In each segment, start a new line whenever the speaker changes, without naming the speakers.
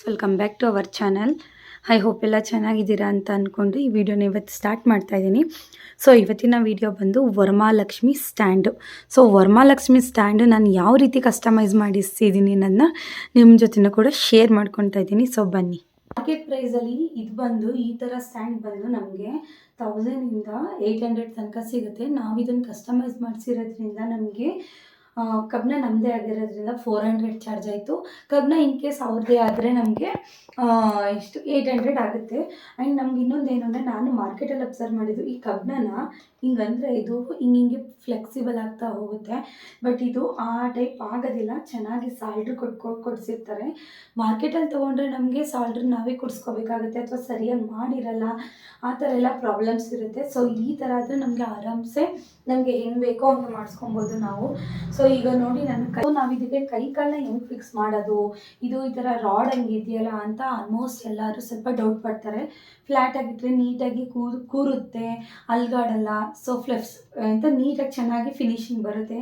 Welcome back to our channel. I hope ಎಲ್ಲ ಚೆನ್ನಾಗಿದ್ದೀರಾ ಅಂತ ಅಂದ್ಕೊಂಡು ಈ ವಿಡಿಯೋನ ಇವತ್ತು ಸ್ಟಾರ್ಟ್ ಮಾಡ್ತಾ ಇದ್ದೀನಿ. ಸೊ ಇವತ್ತಿನ ವಿಡಿಯೋ ಬಂದು Varamahalakshmi stand. So Varamahalakshmi stand ನಾನು ಯಾವ ರೀತಿ ಕಸ್ಟಮೈಸ್ ಮಾಡಿಸಿದ್ದೀನಿ ಅನ್ನೋದನ್ನ ನಿಮ್ಮ ಜೊತೆನೂ ಕೂಡ ಶೇರ್ ಮಾಡ್ಕೊತಾ ಇದ್ದೀನಿ. ಸೊ ಬನ್ನಿ. ಮಾರ್ಕೆಟ್ ಪ್ರೈಸಲ್ಲಿ ಇದು ಬಂದು ಈ ಥರ ಸ್ಟ್ಯಾಂಡ್ ಬಂದು ನಮಗೆ 1000ಇಂದ 800 ತನಕ ಸಿಗುತ್ತೆ. ನಾವು ಇದನ್ನು ಕಸ್ಟಮೈಸ್ ಮಾಡಿಸಿರೋದ್ರಿಂದ ನಮಗೆ ಕಬ್ನ ನಮ್ಮದೇ ಆಗಿರೋದ್ರಿಂದ 400 ಚಾರ್ಜ್ ಆಯಿತು. ಕಬ್ನ ಇನ್ ಕೇಸ್ ಅವ್ರದ್ದೇ ಆದರೆ ನಮಗೆ ಎಷ್ಟು 800 ಆಗುತ್ತೆ. ಆ್ಯಂಡ್ ನಮ್ಗೆ ಇನ್ನೊಂದು ಏನು ಅಂದರೆ, ನಾನು ಮಾರ್ಕೆಟಲ್ಲಿ ಅಬ್ಸರ್ವ್ ಮಾಡಿದ್ದು ಈ ಕಬ್ನ ಹಿಂಗಂದರೆ ಇದು ಹಿಂಗೆ ಫ್ಲೆಕ್ಸಿಬಲ್ ಆಗ್ತಾ ಹೋಗುತ್ತೆ. ಬಟ್ ಇದು ಆ ಟೈಪ್ ಆಗೋದಿಲ್ಲ. ಚೆನ್ನಾಗಿ ಸಾಲ್ಡ್ರ್ ಕೊಡಿಸಿರ್ತಾರೆ. ಮಾರ್ಕೆಟಲ್ಲಿ ತೊಗೊಂಡ್ರೆ ನಮಗೆ ಸಾಲ್ಡ್ರ್ ನಾವೇ ಕೊಡಿಸ್ಕೋಬೇಕಾಗುತ್ತೆ ಅಥವಾ ಸರಿಯಾಗಿ ಮಾಡಿರಲ್ಲ. ಆ ಥರ ಎಲ್ಲ ಪ್ರಾಬ್ಲಮ್ಸ್ ಇರುತ್ತೆ. ಸೊ ಈ ಥರ ಆದರೆ ನಮಗೆ ಆರಾಮ್ಸೆ ನಮಗೆ ಹೆಂಗೆ ಬೇಕೋ ಹಂಗೆ ಮಾಡಿಸ್ಕೊಬೋದು ನಾವು. ಸೊ ಈಗ ನೋಡಿ ನಾವು ಇದಕ್ಕೆ ಕೈ ಕಾಲನ್ನ ಹೆಂಗೆ ಫಿಕ್ಸ್ ಮಾಡೋದು, ಇದು ಈ ಥರ ರಾಡ್ ಹಂಗೆ ಇದೆಯಲ್ಲ ಅಂತ ಆಲ್ಮೋಸ್ಟ್ ಎಲ್ಲರೂ ಸ್ವಲ್ಪ ಡೌಟ್ ಪಡ್ತಾರೆ. ಫ್ಲ್ಯಾಟ್ ಆಗಿಟ್ಟರೆ ನೀಟಾಗಿ ಕೂರುತ್ತೆ, ಅಲ್ಗಾಡಲ್ಲ. ಸೊ ಫ್ಲೆಫ್ಸ್ ಅಂತ ನೀಟಾಗಿ ಚೆನ್ನಾಗಿ ಫಿನಿಶಿಂಗ್ ಬರುತ್ತೆ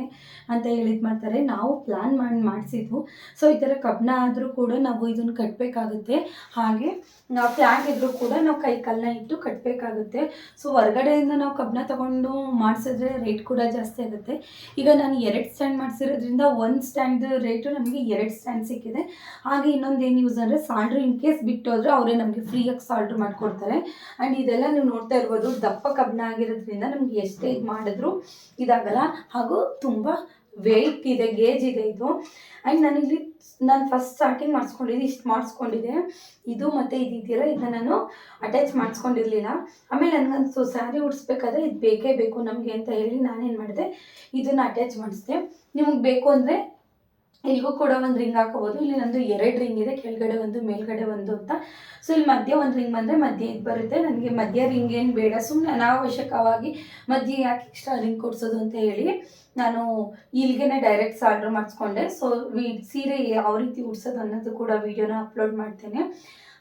ಅಂತ ಹೇಳಿದ್ದು ಮಾಡ್ತಾರೆ. ನಾವು ಪ್ಲ್ಯಾನ್ ಮಾಡಿಸಿದ್ವು. ಸೊ ಈ ಥರ ಕಬ್ನ ಆದರೂ ಕೂಡ ನಾವು ಇದನ್ನು ಕಟ್ಟಬೇಕಾಗುತ್ತೆ. ಹಾಗೆ ನಾವು ಫ್ಲ್ಯಾಟ್ ಇದ್ದರೂ ಕೂಡ ನಾವು ಕೈ ಕಾಲನ್ನ ಇಟ್ಟು ಕಟ್ಟಬೇಕಾಗುತ್ತೆ. ಸೊ ಹೊರಗಡೆಯಿಂದ ನಾವು ಕಬ್ನ ತೊಗೊಂಡು ಮಾಡಿಸಿದ್ರೆ ರೇಟ್ ಕೂಡ ಜಾಸ್ತಿ ಆಗುತ್ತೆ. ಈಗ ನಾನು 2 ಸ್ಟ್ಯಾಂಡ್ ಮಾಡಿಸಿರೋದ್ರಿಂದ 1 ಸ್ಟ್ಯಾಂಡ್ ರೇಟು ನಮಗೆ 2 ಸ್ಟ್ಯಾಂಡ್ ಸಿಕ್ಕಿದೆ. ಹಾಗೆ ಇನ್ನೊಂದು ಏನು ಯೂಸ್ ಅಂದರೆ, ಸಾಲ್ಡ್ರ್ ಇನ್ ಕೇಸ್ ಬಿಟ್ಟು ಹೋದರೆ ಅವರೇ ನಮಗೆ ಫ್ರೀಯಾಗಿ ಸಾಲ್ಡ್ರ್ ಮಾಡಿಕೊಡ್ತಾರೆ. ಆ್ಯಂಡ್ ಇದೆಲ್ಲ ನೀವು ನೋಡ್ತಾ ಇರ್ಬೋದು, ದಪ್ಪ ಕಬ್ನ ಆಗಿರೋದ್ರಿಂದ ನಮಗೆ ಎಷ್ಟೇ ಇದು ಮಾಡಿದ್ರು ಇದಾಗಲ್ಲ. ಹಾಗೂ ತುಂಬ ವೆಯ್ಟ್ ಇದೆ, ಗೇಜ್ ಇದೆ ಇದು. ಆ್ಯಂಡ್ ನಾನು ಫಸ್ಟ್ ಸ್ಟಾರ್ಟಿಂಗ್ ಮಾಡಿಸ್ಕೊಂಡಿದ್ದು ಇಷ್ಟು ಮಾಡಿಸ್ಕೊಂಡಿದ್ದೆ. ಇದು ಮತ್ತು ಇದೆಯಲ್ಲ, ಇದನ್ನ ನಾನು ಅಟ್ಯಾಚ್ ಮಾಡಿಸ್ಕೊಂಡಿರಲಿಲ್ಲ. ಆಮೇಲೆ ನನಗನ್ಸು ಸ್ಯಾರಿ ಉಡಿಸ್ಬೇಕಾದ್ರೆ ಇದು ಬೇಕೇ ಬೇಕು ನಮಗೆ ಅಂತ ಹೇಳಿ ನಾನೇನು ಮಾಡಿದೆ, ಇದನ್ನು ಅಟ್ಯಾಚ್ ಮಾಡಿಸಿದೆ. ನಿಮಗೆ ಬೇಕು ಅಂದರೆ ಇಲ್ಲಿಗೂ ಕೂಡ ಒಂದು ರಿಂಗ್ ಹಾಕೋಬೋದು. ಇಲ್ಲಿ ನಂದು 2 ರಿಂಗ್ ಇದೆ, ಕೆಳಗಡೆ ಒಂದು ಮೇಲ್ಗಡೆ ಒಂದು ಅಂತ. ಸೊ ಇಲ್ಲಿ ಮಧ್ಯೆ ಒಂದು ರಿಂಗ್ ಬಂದರೆ ಮಧ್ಯೆ ಇದು ಬರುತ್ತೆ. ನನಗೆ ಮಧ್ಯ ರಿಂಗ್ ಏನು ಬೇಡ, ಸುಮ್ಮನೆ ಅನಾವಶ್ಯಕವಾಗಿ ಮಧ್ಯೆ ಯಾಕೆ ಎಕ್ಸ್ಟ್ರಾ ರಿಂಗ್ ಕೊಡಿಸೋದು ಅಂತ ಹೇಳಿ ನಾನು ಇಲ್ಲಿಗೆ ಡೈರೆಕ್ಟ್ ಸಾಲ್ಡ್ರ್ ಮಾಡಿಸ್ಕೊಂಡೆ. ಸೊ ಸೀರೆ ಯಾವ ರೀತಿ ಉಡ್ಸೋದು ಅನ್ನೋದು ಕೂಡ ವೀಡಿಯೋನ ಅಪ್ಲೋಡ್ ಮಾಡ್ತೇನೆ.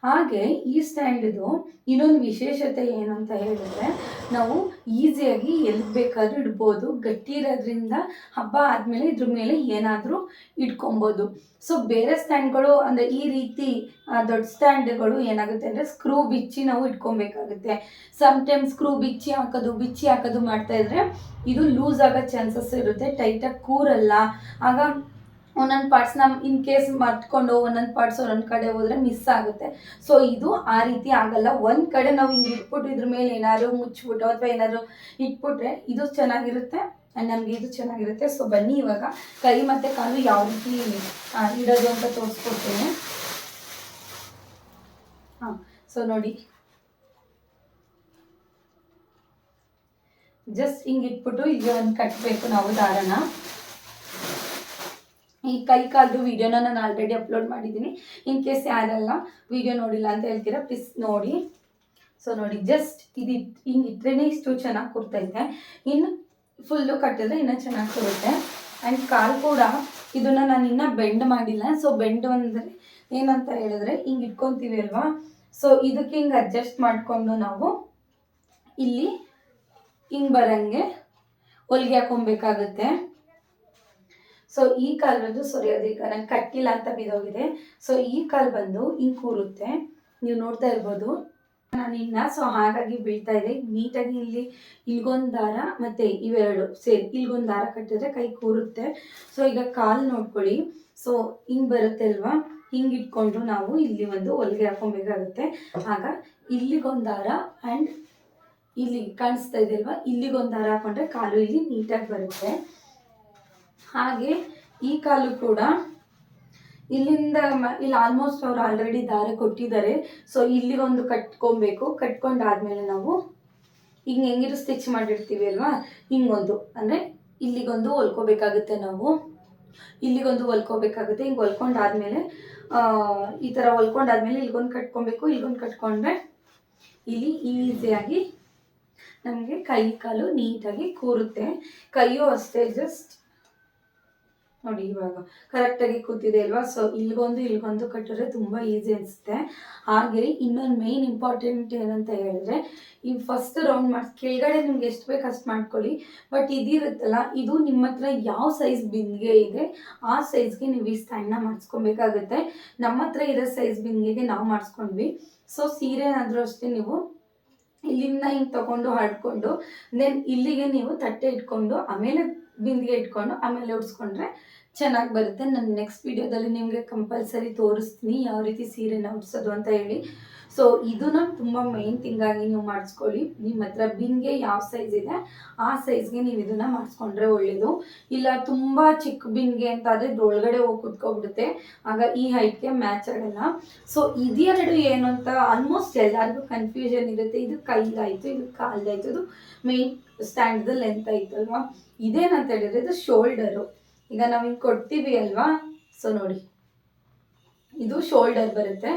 ಹಾಗೆ ಈ ಸ್ಟ್ಯಾಂಡಿದು ಇನ್ನೊಂದು ವಿಶೇಷತೆ ಏನು ಅಂತ ಹೇಳಿದ್ರೆ, ನಾವು ಈಸಿಯಾಗಿ ಎಲ್ಲಿ ಬೇಕಾದ್ರೂ ಇಡ್ಬೋದು. ಗಟ್ಟಿ ಇರೋದ್ರಿಂದ ಹಬ್ಬ ಆದಮೇಲೆ ಇದ್ರ ಮೇಲೆ ಏನಾದರೂ ಇಟ್ಕೊಬೋದು. ಸೊ ಬೇರೆ ಸ್ಟ್ಯಾಂಡ್ಗಳು ಅಂದರೆ ಈ ರೀತಿ ದೊಡ್ಡ ಸ್ಟ್ಯಾಂಡ್ಗಳು ಏನಾಗುತ್ತೆ ಅಂದರೆ, ಸ್ಕ್ರೂ ಬಿಚ್ಚಿ ನಾವು ಇಟ್ಕೊಬೇಕಾಗುತ್ತೆ. ಸಮ್ಟೈಮ್ ಸ್ಕ್ರೂ ಬಿಚ್ಚಿ ಹಾಕೋದು ಮಾಡ್ತಾಯಿದ್ರೆ ಇದು ಲೂಸ್ ಆಗೋ ಚಾನ್ಸಸ್ ಇರುತ್ತೆ, ಟೈಟಾಗಿ ಕೂರಲ್ಲ. ಆಗ ಒಂದೊಂದು ಪಾರ್ಟ್ಸ್ನ ಇನ್ ಕೇಸ್ ಮರ್ತ್ಕೊಂಡು ಒಂದೊಂದು ಪಾರ್ಟ್ಸ್ ಒಂದೊಂದು ಕಡೆ ಹೋದರೆ ಮಿಸ್ ಆಗುತ್ತೆ. ಸೊ ಇದು ಆ ರೀತಿ ಆಗಲ್ಲ. ಒಂದು ಕಡೆ ನಾವು ಹಿಂಗೆ ಇಟ್ಬಿಟ್ಟು ಇದ್ರ ಮೇಲೆ ಏನಾದ್ರು ಮುಚ್ಚಿಬಿಟ್ಟು ಅಥವಾ ಏನಾದರೂ ಇಟ್ಬಿಟ್ರೆ ಇದು ಚೆನ್ನಾಗಿರುತ್ತೆ ಆ್ಯಂಡ್ ನಮಗೆ ಇದು ಚೆನ್ನಾಗಿರುತ್ತೆ. ಸೊ ಬನ್ನಿ ಇವಾಗ ಕೈ ಮತ್ತು ಕಾಲು ಯಾವ ರೀತಿ ಇಡೋದು ಅಂತ ತೋರಿಸ್ಕೊಡ್ತೀನಿ. ಸೊ ನೋಡಿ, ಜಸ್ಟ್ ಹಿಂಗೆ ಇಟ್ಬಿಟ್ಟು ಈಗ ಒಂದು ಕಟ್ಟಬೇಕು ನಾವು ದಾರನ. ಈ ಕೈ ಕಾಲದು ವಿಡಿಯೋನ ನಾನು ಆಲ್ರೆಡಿ ಅಪ್ಲೋಡ್ ಮಾಡಿದ್ದೀನಿ. ಇನ್ ಕೇಸ್ ಯಾರೆಲ್ಲ ವಿಡಿಯೋ ನೋಡಿಲ್ಲ ಅಂತ ಹೇಳ್ತೀರಾ, ಪ್ಲೀಸ್ ನೋಡಿ. ಸೊ ನೋಡಿ, ಜಸ್ಟ್ ಇದು ಹಿಂಗೆ ಇಟ್ರೇ ಇಷ್ಟು ಚೆನ್ನಾಗಿ ಕೂರ್ತೈತೆ. ಇನ್ನು ಫುಲ್ಲು ಕಟ್ಟಿದ್ರೆ ಇನ್ನೂ ಚೆನ್ನಾಗಿ ಕೂರುತ್ತೆ. ಆ್ಯಂಡ್ ಕಾಲು ಕೂಡ ಇದನ್ನು ನಾನು ಇನ್ನೂ ಬೆಂಡ್ ಮಾಡಿಲ್ಲ. ಸೊ ಬೆಂಡ್ ಅಂದರೆ ಏನಂತ ಹೇಳಿದ್ರೆ, ಹಿಂಗೆ ಇಟ್ಕೊತೀವಿ ಅಲ್ವಾ, ಸೊ ಇದಕ್ಕೆ ಹಿಂಗೆ ಅಡ್ಜಸ್ಟ್ ಮಾಡಿಕೊಂಡು ನಾವು ಇಲ್ಲಿ ಹಿಂಗೆ ಬರೋಂಗೆ ಹೊಲಿಗೆ ಹಾಕೊಬೇಕಾಗುತ್ತೆ. ಸೊ ಈ ಕಾಲು ಬಂದು ಈಗ ನಾನು ಕಟ್ಟಿಲ್ಲ ಅಂತ ಬಿದ್ದೋಗಿದೆ. ಸೊ ಈ ಕಾಲು ಬಂದು ಹಿಂಗೆ ಕೂರುತ್ತೆ, ನೀವು ನೋಡ್ತಾ ಇರ್ಬೋದು ನಾನು ಸೊ ಹಾಗಾಗಿ ಬೀಳ್ತಾ ಇದೆ. ನೀಟಾಗಿ ಇಲ್ಗೊಂದು ದಾರ ಮತ್ತು ಇವೆರಡು ಸೇರಿ ಇಲ್ಗೊಂದು ದಾರ ಕಟ್ಟಿದ್ರೆ ಕೈ ಕೂರುತ್ತೆ. ಸೊ ಈಗ ಕಾಲು ನೋಡ್ಕೊಳ್ಳಿ. ಸೊ ಹಿಂಗೆ ಬರುತ್ತೆ ಅಲ್ವಾ, ಹಿಂಗೆ ಇಟ್ಕೊಂಡು ನಾವು ಇಲ್ಲಿ ಒಂದು ಹೊಲಿಗೆ ಹಾಕೊಬೇಕಾಗುತ್ತೆ. ಆಗ ಇಲ್ಲಿಗೊಂದು ದಾರ ಆ್ಯಂಡ್ ಇಲ್ಲಿ ಕಾಣಿಸ್ತಾ ಇದೆ ಅಲ್ವಾ, ಇಲ್ಲಿಗೊಂದು ದಾರ ಹಾಕೊಂಡ್ರೆ ಕಾಲು ಇಲ್ಲಿ ನೀಟಾಗಿ ಬರುತ್ತೆ. ಹಾಗೆ ಈ ಕಾಲು ಕೂಡ ಇಲ್ಲಿ ಆಲ್ಮೋಸ್ಟ್ ಅವ್ರು ಆಲ್ರೆಡಿ ದಾರ ಕೊಟ್ಟಿದ್ದಾರೆ. ಸೊ ಇಲ್ಲಿಗೊಂದು ಕಟ್ಕೊಬೇಕು. ಕಟ್ಕೊಂಡಾದ್ಮೇಲೆ ನಾವು ಹಿಂಗೆ ಹೆಂಗಿರು ಸ್ಟಿಚ್ ಮಾಡಿರ್ತೀವಿ ಅಲ್ವಾ, ಹಿಂಗೊಂದು ಅಂದರೆ ಇಲ್ಲಿಗೊಂದು ಹೊಲ್ಕೋಬೇಕಾಗುತ್ತೆ. ನಾವು ಇಲ್ಲಿಗೊಂದು ಹೊಲ್ಕೋಬೇಕಾಗುತ್ತೆ. ಹಿಂಗೆ ಹೊಲ್ಕೊಂಡಾದ್ಮೇಲೆ ಈ ಥರ ಹೊಲ್ಕೊಂಡಾದ್ಮೇಲೆ ಇಲ್ಲಿಗೊಂದು ಕಟ್ಕೊಬೇಕು. ಇಲ್ಲಿಗೊಂದು ಕಟ್ಕೊಂಡ್ರೆ ಇಲ್ಲಿ ಈಸಿಯಾಗಿ ನಮಗೆ ಕೈ ಕಾಲು ನೀಟಾಗಿ ಕೂರುತ್ತೆ. ಕೈಯೂ ಅಷ್ಟೇ, ಜಸ್ಟ್ ನೋಡಿ ಇವಾಗ ಕರೆಕ್ಟಾಗಿ ಕೂತಿದೆ ಅಲ್ವಾ. ಸೊ ಇಲ್ಗೊಂದು ಕಟ್ಟಿದ್ರೆ ತುಂಬ ಈಸಿ ಅನಿಸುತ್ತೆ. ಹಾಗೆ ಇನ್ನೊಂದು ಮೇನ್ ಇಂಪಾರ್ಟೆಂಟ್ ಏನಂತ ಹೇಳಿದ್ರೆ, ಈ ಫಸ್ಟ್ ರೌಂಡ್ ಮಾಡಿ ಕೆಳಗಡೆ ನಿಮ್ಗೆ ಎಷ್ಟು ಬೇಕು ಅಷ್ಟು ಮಾಡ್ಕೊಳ್ಳಿ. ಬಟ್ ಇದಿರುತ್ತಲ್ಲ, ಇದು ನಿಮ್ಮ ಹತ್ರ ಯಾವ ಸೈಜ್ ಬಿಂದಿಗೆ ಇದೆ ಆ ಸೈಜ್ಗೆ ನೀವು ಈ ಸ್ಟ್ಯಾಂಡ್ನ ಮಾಡಿಸ್ಕೊಬೇಕಾಗುತ್ತೆ. ನಮ್ಮ ಹತ್ರ ಇರೋ ಸೈಜ್ ಬಿಂದಿಗೆಗೆ ನಾವು ಮಾಡಿಸ್ಕೊಂಡ್ವಿ. ಸೊ ಸೀರೆನಾದರೂ ಅಷ್ಟೇ, ನೀವು ಇಲ್ಲಿಂದ ಹಿಂಗೆ ತಗೊಂಡು ಹರಡ್ಕೊಂಡು ದೆನ್ ಇಲ್ಲಿಗೆ ನೀವು ತಟ್ಟೆ ಇಟ್ಕೊಂಡು ಆಮೇಲೆ ಬಿಂದಿಗೆ ಇಟ್ಕೊಂಡು ಆಮೇಲೆ ಉಡ್ಸ್ಕೊಂಡ್ರೆ ಚೆನ್ನಾಗಿ ಬರುತ್ತೆ. ನಾನು ನೆಕ್ಸ್ಟ್ ವಿಡಿಯೋದಲ್ಲಿ ನಿಮಗೆ ಕಂಪಲ್ಸರಿ ತೋರಿಸ್ತೀನಿ ಯಾವ ರೀತಿ ಸೀರೆನ ಉಡ್ಸೋದು ಅಂತ ಹೇಳಿ. ಸೊ ಇದನ್ನ ತುಂಬ ಮೈನ್ ಥಿಂಗಾಗಿ ನೀವು ಮಾಡಿಸ್ಕೊಳ್ಳಿ. ನಿಮ್ಮ ಹತ್ರ ಬಿಂದಿಗೆ ಯಾವ ಸೈಜ್ ಇದೆ ಆ ಸೈಜ್ಗೆ ನೀವು ಇದನ್ನ ಮಾಡಿಸ್ಕೊಂಡ್ರೆ ಒಳ್ಳೆಯದು. ಇಲ್ಲ ತುಂಬ ಚಿಕ್ಕ ಬಿಂದಿಗೆ ಅಂತ ಆದರೆ ಒಳಗಡೆ ಹೋಗಿ ಕುತ್ಕೊಬಿಡುತ್ತೆ, ಆಗ ಈ ಹೈಟ್ಗೆ ಮ್ಯಾಚ್ ಆಗಲ್ಲ. ಸೊ ಇದೆರಡು ಏನು ಅಂತ ಆಲ್ಮೋಸ್ಟ್ ಎಲ್ಲರಿಗೂ ಕನ್ಫ್ಯೂಷನ್ ಇರುತ್ತೆ. ಇದು ಕೈಗಾಯಿತು, ಇದು ಕಾಲ್ದಾಯ್ತು, ಇದು ಮೇನ್ ಸ್ಟ್ಯಾಂಡ್ದು ಲೆಂತ್ ಆಯ್ತಲ್ವಾ. ಇದೇನಂತ ಹೇಳಿದ್ರೆ ಇದು ಶೋಲ್ಡರು. ಈಗ ನಾವು ಹಿಂಗೆ ಕೊಡ್ತೀವಿ ಅಲ್ವಾ, ಸೊ ನೋಡಿ ಇದು ಶೋಲ್ಡರ್ ಬರುತ್ತೆ.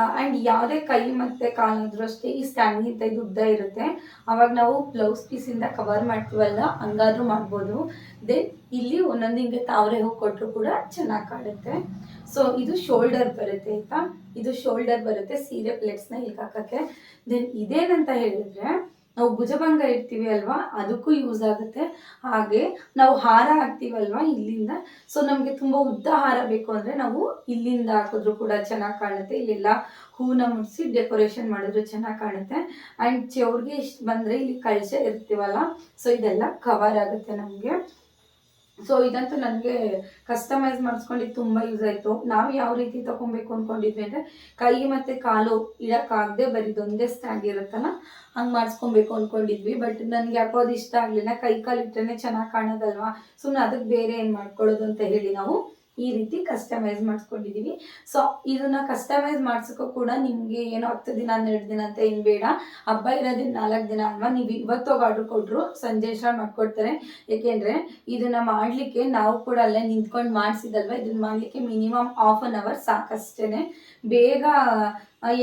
ಆ್ಯಂಡ್ ಯಾವುದೇ ಕೈ ಮತ್ತು ಕಾಲಾದರೂ ಅಷ್ಟೇ ಈ ಸ್ಟ್ಯಾಂಡ್ಗಿಂತ ಇದು ಉದ್ದ ಇರುತ್ತೆ. ಆವಾಗ ನಾವು ಬ್ಲೌಸ್ ಪೀಸಿಂದ ಕವರ್ ಮಾಡ್ತೀವಲ್ಲ, ಹಂಗಾದ್ರೂ ಮಾಡ್ಬೋದು. ದೆನ್ ಇಲ್ಲಿ ಒಂದೊಂದು ಹಿಂಗೆ ತಾವರೆ ಹೂ ಕೊಟ್ಟರು ಕೂಡ ಚೆನ್ನಾಗಿ ಕಾಣುತ್ತೆ. ಸೊ ಇದು ಶೋಲ್ಡರ್ ಬರುತ್ತೆ ಆಯಿತಾ, ಇದು ಶೋಲ್ಡರ್ ಬರುತ್ತೆ ಸೀರೆ ಪ್ಲೇಟ್ಸ್ನ ಇಲ್ಲಿ ಹಾಕೋಕ್ಕೆ. ದೆನ್ ಇದೇನಂತ ಹೇಳಿದ್ರೆ, ನಾವು ಭುಜಭಂಗ ಇಡ್ತೀವಿ ಅಲ್ವಾ, ಅದಕ್ಕೂ ಯೂಸ್ ಆಗುತ್ತೆ. ಹಾಗೆ ನಾವು ಹಾರ ಹಾಕ್ತೀವಲ್ವಾ ಇಲ್ಲಿಂದ, ಸೊ ನಮಗೆ ತುಂಬ ಉದ್ದ ಹಾರ ಬೇಕು ಅಂದರೆ ನಾವು ಇಲ್ಲಿಂದ ಹಾಕಿದ್ರು ಕೂಡ ಚೆನ್ನಾಗಿ ಕಾಣುತ್ತೆ. ಇಲ್ಲೆಲ್ಲ ಹೂನ ಮುಡಿಸಿ ಡೆಕೋರೇಷನ್ ಮಾಡಿದ್ರು ಚೆನ್ನಾಗಿ ಕಾಣುತ್ತೆ. ಆ್ಯಂಡ್ ಚೌರ್ಗೆ ಇಷ್ಟು ಬಂದರೆ ಇಲ್ಲಿ ಕಳಶ ಇರ್ತೀವಲ್ಲ, ಸೊ ಇದೆಲ್ಲ ಕವರ್ ಆಗುತ್ತೆ ನಮಗೆ. ಸೊ ಇದಂತೂ ನನಗೆ ಕಸ್ಟಮೈಸ್ ಮಾಡಿಸ್ಕೊಂಡಿದ್ದು ತುಂಬ ಯೂಸ್ ಆಯಿತು. ನಾವು ಯಾವ ರೀತಿ ತೊಗೊಬೇಕು ಅಂದ್ಕೊಂಡಿದ್ವಿ ಅಂದರೆ, ಕೈ ಮತ್ತು ಕಾಲು ಇಡೋಕ್ಕಾಗದೆ ಬರೀದೊಂದೇ ಸ್ಟ್ಯಾಂಡ್ ಇರುತ್ತಲ್ಲ, ಹಂಗೆ ಮಾಡಿಸ್ಕೊಬೇಕು ಅಂದ್ಕೊಂಡಿದ್ವಿ. ಬಟ್ ನನಗೆ ಯಾಕೋ ಅದು ಇಷ್ಟ ಆಗಲಿಲ್ಲ. ಕೈ ಕಾಲು ಇಟ್ಟರೆ ಚೆನ್ನಾಗಿ ಕಾಣೋದಲ್ವಾ, ಸುಮ್ಮನೆ ಅದಕ್ಕೆ ಬೇರೆ ಏನು ಮಾಡ್ಕೊಳ್ಳೋದು ಅಂತ ಹೇಳಿ ನಾವು ಈ ರೀತಿ ಕಸ್ಟಮೈಸ್ ಮಾಡಿಸ್ಕೊಂಡಿದ್ದೀವಿ. ಸೊ ಇದನ್ನು ಕಸ್ಟಮೈಸ್ ಮಾಡ್ಸೋಕ್ಕೂ ಕೂಡ ನಿಮಗೆ ಏನೋ 10 ದಿನ 12 ದಿನ ಅಂತ ಏನು ಬೇಡ. ಹಬ್ಬ ಇರೋದಿನ 4 ದಿನ ಅಲ್ವಾ, ನೀವು ಇವತ್ತೋಗಿ ಆರ್ಡ್ರ್ ಕೊಟ್ಟರು ಸಂಜೆ ಅಷ್ಟರಲ್ಲಿ ಮಾಡಿಕೊಡ್ತಾರೆ. ಏಕೆಂದರೆ ಇದನ್ನು ಮಾಡಲಿಕ್ಕೆ ನಾವು ಕೂಡ ಅಲ್ಲೇ ನಿಂತ್ಕೊಂಡು ಮಾಡಿಸಿದಲ್ವ, ಇದನ್ನು ಮಾಡಲಿಕ್ಕೆ ಮಿನಿಮಮ್ 1/2 hour ಸಾಕಷ್ಟೇ. ಬೇಗ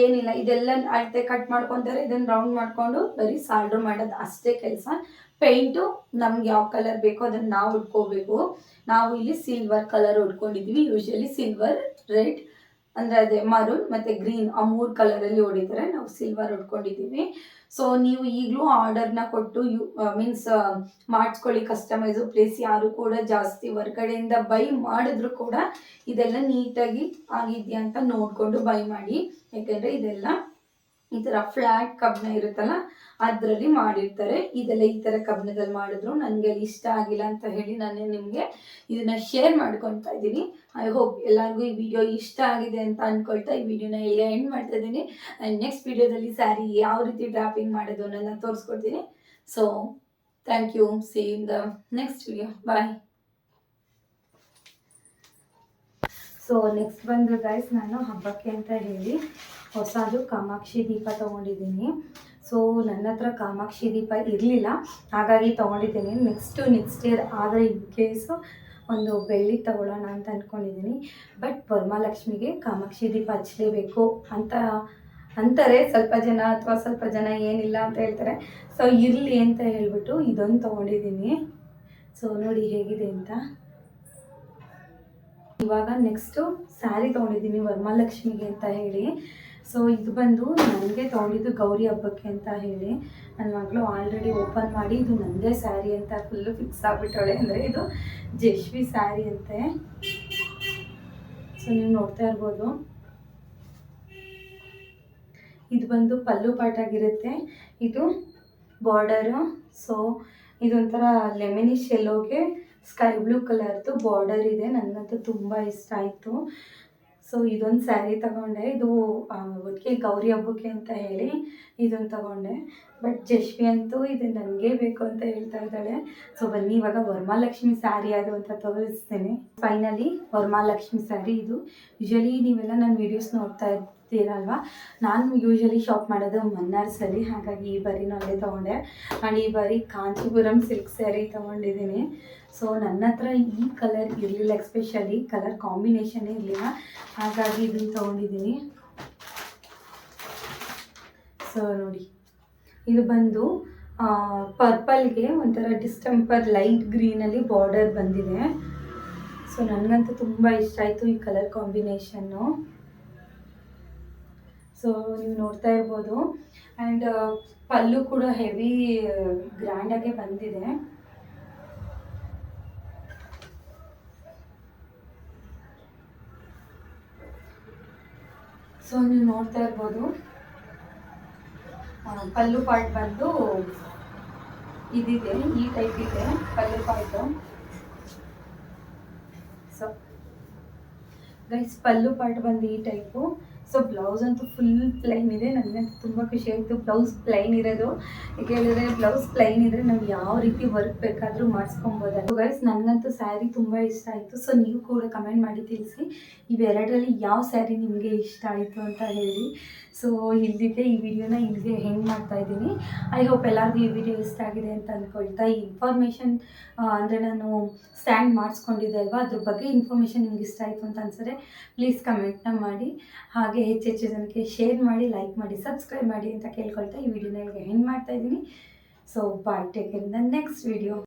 ಏನಿಲ್ಲ, ಇದೆಲ್ಲ ಅಳತೆ ಕಟ್ ಮಾಡ್ಕೊತಾರೆ, ಇದನ್ನು ರೌಂಡ್ ಮಾಡಿಕೊಂಡು ಬರೀ ಸಾಲ್ಡ್ರ್ ಮಾಡೋದು ಅಷ್ಟೇ ಕೆಲಸ. ಪೇಂಟು ನಮ್ಗೆ ಯಾವ ಕಲರ್ ಬೇಕೋ ಅದನ್ನು ನಾವು ಉಟ್ಕೋಬೇಕು. ನಾವು ಇಲ್ಲಿ ಸಿಲ್ವರ್ ಕಲರ್ ಉಟ್ಕೊಂಡಿದ್ವಿ. ಯೂಶಲಿ ಸಿಲ್ವರ್, ರೆಡ್ ಅಂದರೆ ಅದೇ ಮರೂನ್ ಮತ್ತು ಗ್ರೀನ್ ಆ 3 ಕಲರಲ್ಲಿ ಹೊಡಿತಾರೆ. ನಾವು ಸಿಲ್ವರ್ ಉಟ್ಕೊಂಡಿದ್ದೀವಿ. ಸೊ ನೀವು ಈಗಲೂ ಆರ್ಡರ್ನ ಕೊಟ್ಟು ಮೀನ್ಸ್ ಮಾಡಿಸ್ಕೊಳ್ಳಿ ಕಸ್ಟಮೈಸು. ಪ್ಲೇಸ್ ಯಾರು ಕೂಡ ಜಾಸ್ತಿ ಹೊರ್ಗಡೆಯಿಂದ ಬೈ ಮಾಡಿದ್ರು ಕೂಡ ಇದೆಲ್ಲ ನೀಟಾಗಿ ಆಗಿದೆಯಾ ಅಂತ ನೋಡಿಕೊಂಡು ಬೈ ಮಾಡಿ. ಯಾಕೆಂದರೆ ಇದೆಲ್ಲ ಈ ಥರ ಫ್ಲ್ಯಾಟ್ ಕಬ್ಬಣ ಇರುತ್ತಲ್ಲ ಅದರಲ್ಲಿ ಮಾಡಿರ್ತಾರೆ. ಇದೆಲ್ಲ ಈ ಥರ ಕಬ್ಬಣದಲ್ಲಿ ಮಾಡಿದ್ರು ನನಗೆ ಅಲ್ಲಿ ಇಷ್ಟ ಆಗಿಲ್ಲ ಅಂತ ಹೇಳಿ ನಾನು ನಿಮಗೆ ಇದನ್ನು ಶೇರ್ ಮಾಡ್ಕೊತಾ ಇದ್ದೀನಿ. ಐ ಹೋಪ್ ಎಲ್ಲರಿಗೂ ಈ ವಿಡಿಯೋ ಇಷ್ಟ ಆಗಿದೆ ಅಂತ ಅಂದ್ಕೊಳ್ತಾ ಈ ವಿಡಿಯೋನ ಈಗ ಎಂಡ್ ಮಾಡ್ತಾ ಇದ್ದೀನಿ. ನೆಕ್ಸ್ಟ್ ವಿಡಿಯೋದಲ್ಲಿ ಸ್ಯಾರಿ ಯಾವ ರೀತಿ ಡ್ರಾಪಿಂಗ್ ಮಾಡೋದು ನನ್ನ ತೋರಿಸ್ಕೊಡ್ತೀನಿ. So thank you, see in the next video, bye. So next ಬಂದು ಗೈಸ್, ನಾನು ಹಬ್ಬಕ್ಕೆ ಅಂತ ಹೇಳಿ ಹೊಸದು ಕಾಮಾಕ್ಷಿ ದೀಪ ತೊಗೊಂಡಿದ್ದೀನಿ. ಸೊ ನನ್ನ ಹತ್ರ ಕಾಮಾಕ್ಷಿ ದೀಪ ಇರಲಿಲ್ಲ, ಹಾಗಾಗಿ ತೊಗೊಂಡಿದ್ದೀನಿ. ನೆಕ್ಸ್ಟ್ ಇಯರ್ ಆದರೆ ಇನ್ ಕೇಸು ಒಂದು ಬೆಳ್ಳಿ ತೊಗೊಳ್ಳೋಣ ಅಂತ ಅಂದ್ಕೊಂಡಿದ್ದೀನಿ. ಬಟ್ ವರಮಹಾಲಕ್ಷ್ಮಿಗೆ ಕಾಮಾಕ್ಷಿ ದೀಪ ಹಚ್ಚಲೇಬೇಕು ಅಂತ ಅಂತಾರೆ ಸ್ವಲ್ಪ ಜನ, ಅಥವಾ ಸ್ವಲ್ಪ ಜನ ಏನಿಲ್ಲ ಅಂತ ಹೇಳ್ತಾರೆ. ಸೊ ಇರಲಿ ಅಂತ ಹೇಳ್ಬಿಟ್ಟು ಇದೊಂದು ತೊಗೊಂಡಿದ್ದೀನಿ. ಸೊ ನೋಡಿ ಹೇಗಿದೆ ಅಂತ. ಇವಾಗ ನೆಕ್ಸ್ಟು ಸ್ಯಾರಿ ತೊಗೊಂಡಿದ್ದೀನಿ ವರಮಹಾಲಕ್ಷ್ಮಿಗೆ ಅಂತ ಹೇಳಿ. ಸೊ ಇದು ಬಂದು ನನಗೆ ತೊಗೊಂಡಿದ್ದು ಗೌರಿ ಹಬ್ಬಕ್ಕೆ ಅಂತ ಹೇಳಿ. ನನ್ನ ಮಗಳು ಆಲ್ರೆಡಿ ಓಪನ್ ಮಾಡಿ ಇದು ನನ್ನದೇ ಸ್ಯಾರಿ ಅಂತ ಫುಲ್ಲು ಫಿಕ್ಸ್ ಆಗಿಬಿಟ್ಟವಳೆ. ಅಂದರೆ ಇದು ಜಶ್ವಿ ಸ್ಯಾರಿ ಅಂತೆ. ಸೊ ನೀವು ನೋಡ್ತಾ ಇರ್ಬೋದು, ಇದು ಬಂದು ಪಲ್ಲು ಪಾಟಾಗಿರುತ್ತೆ. ಇದು ಬಾರ್ಡರು. ಸೊ ಇದೊಂಥರ ಲೆಮನಿಶ್ ಯೆಲ್ಲೋಗೆ ಸ್ಕೈ ಬ್ಲೂ ಕಲರ್ದು ಬಾರ್ಡರ್ ಇದೆ. ನನಗಂತೂ ತುಂಬ ಇಷ್ಟ ಆಯಿತು. ಸೊ ಇದೊಂದು ಸ್ಯಾರಿ ತಗೊಂಡೆ. ಇದು ಒಟ್ಟಿಗೆ ಗೌರಿ ಹಬ್ಬಕ್ಕೆ ಅಂತ ಹೇಳಿ ಇದನ್ನು ತಗೊಂಡೆ. ಬಟ್ ಜಶ್ವಿ ಅಂತೂ ಇದು ನನಗೇ ಬೇಕು ಅಂತ ಹೇಳ್ತಾ ಇದ್ದಾಳೆ. ಸೊ ಬನ್ನಿ ಇವಾಗ ವರಮಹಾಲಕ್ಷ್ಮಿ ಸ್ಯಾರಿ ಅದು ಅಂತ ತೋರಿಸ್ತೇನೆ. ಫೈನಲಿ ವರಮಹಾಲಕ್ಷ್ಮಿ ಸ್ಯಾರಿ ಇದು. ಯೂಶಲಿ ನೀವೆಲ್ಲ ನನ್ನ ವೀಡಿಯೋಸ್ ನೋಡ್ತಾ ಇರ್ತೀರಲ್ವ, ನಾನು ಯೂಶಲಿ ಶಾಪ್ ಮಾಡೋದು ಮನ್ನಾರ್ಸಲ್ಲಿ, ಹಾಗಾಗಿ ಈ ಬಾರಿ ನಾನು ಅಲ್ಲೇ ತೊಗೊಂಡೆ. ಆ್ಯಂಡ್ ಈ ಬಾರಿ ಕಾಂಚೀಪುರಂ ಸಿಲ್ಕ್ ಸ್ಯಾರಿ ತೊಗೊಂಡಿದ್ದೀನಿ. ಸೊ ನನ್ನ ಹತ್ರ ಈ ಕಲರ್ ಇರಲಿಲ್ಲ, ಎಕ್ಸ್ಪೆಷಲಿ ಕಲರ್ ಕಾಂಬಿನೇಷನ್ನೇ ಇರಲಿಲ್ಲ, ಹಾಗಾಗಿ ಇದನ್ನು ತೊಗೊಂಡಿದ್ದೀನಿ. ಸೊ ನೋಡಿ, ಇದು ಬಂದು ಪರ್ಪಲ್ಗೆ ಒಂಥರ ಡಿಸ್ಟೆಂಪರ್ ಲೈಟ್ ಗ್ರೀನಲ್ಲಿ ಬಾರ್ಡರ್ ಬಂದಿದೆ. ಸೊ ನನಗಂತೂ ತುಂಬ ಇಷ್ಟ ಆಯಿತು ಈ ಕಲರ್ ಕಾಂಬಿನೇಷನ್ನು. ಸೊ ನೀವು ನೋಡ್ತಾ ಇರ್ಬೋದು. ಆ್ಯಂಡ್ ಪಲ್ಲು ಕೂಡ ಹೆವಿ ಗ್ರ್ಯಾಂಡಾಗೆ ಬಂದಿದೆ. ಸೊ ನೀವು ನೋಡ್ತಾ ಇರ್ಬೋದು, ಪಲ್ಲು ಪಾರ್ಟ್ ಬಂದು ಇದಿದೆ, ಈ ಟೈಪ್ ಇದೆ ಪಲ್ಲು ಪಾರ್ಟು. ಸೊ ಗೈಸ್ ಪಲ್ಲು ಪಾರ್ಟ್ ಬಂದು ಈ ಟೈಪು. ಸೊ ಬ್ಲೌಸ್ ಅಂತೂ ಫುಲ್ ಪ್ಲೈನ್ ಇದೆ. ನನಗಂತೂ ತುಂಬ ಖುಷಿ ಆಯಿತು ಬ್ಲೌಸ್ ಪ್ಲೈನ್ ಇರೋದು. ಈಗ ಹೇಳಿದ್ರೆ ಬ್ಲೌಸ್ ಪ್ಲೈನ್ ಇದ್ದರೆ ನಾವು ಯಾವ ರೀತಿ ವರ್ಕ್ ಬೇಕಾದರೂ ಮಾಡಿಸ್ಕೊಬೋದು. ಗೈಸ್ ನನಗಂತೂ ಸ್ಯಾರಿ ತುಂಬ ಇಷ್ಟ ಆಯಿತು. ಸೊ ನೀವು ಕೂಡ ಕಮೆಂಟ್ ಮಾಡಿ ತಿಳಿಸಿ ಇವೆರಡರಲ್ಲಿ ಯಾವ ಸ್ಯಾರಿ ನಿಮಗೆ ಇಷ್ಟ ಆಯಿತು ಅಂತ ಹೇಳಿ. ಸೊ ಇಲ್ಲಿಗೆ ಈ ವಿಡಿಯೋನ ಇಲ್ಲಿಗೆ ಹೆಂಗೆ ಮಾಡ್ತಾಯಿದ್ದೀನಿ. ಐ ಹೋಪ್ ಎಲ್ಲರಿಗೂ ಈ ವಿಡಿಯೋ ಇಷ್ಟ ಆಗಿದೆ ಅಂತ ಅಂದ್ಕೊಳ್ತಾ, ಈ ಇನ್ಫಾರ್ಮೇಷನ್ ಅಂದರೆ ನಾನು ಸ್ಟ್ಯಾಂಡ್ ಮಾಡಿಸ್ಕೊಂಡಿದ್ದೆ ಅಲ್ವಾ, ಅದ್ರ ಬಗ್ಗೆ ಇನ್ಫಾರ್ಮೇಷನ್ ನಿಮ್ಗೆ ಇಷ್ಟ ಆಯಿತು ಅಂತ ಅನ್ಸಿದ್ರೆ ಪ್ಲೀಸ್ ಕಮೆಂಟ್ನ ಮಾಡಿ. ಹಾಗೆ ಹೆಚ್ಚೆಚ್ಚು ಜನಕ್ಕೆ ಶೇರ್ ಮಾಡಿ, ಲೈಕ್ ಮಾಡಿ, ಸಬ್ಸ್ಕ್ರೈಬ್ ಮಾಡಿ ಅಂತ ಕೇಳ್ಕೊಳ್ತಾ ಈ ವಿಡಿಯೋನ ಇಲ್ಲಿಗೆ ಹೆಂಗೆ ಮಾಡ್ತಾಯಿದ್ದೀನಿ. So bye, take care in the next video.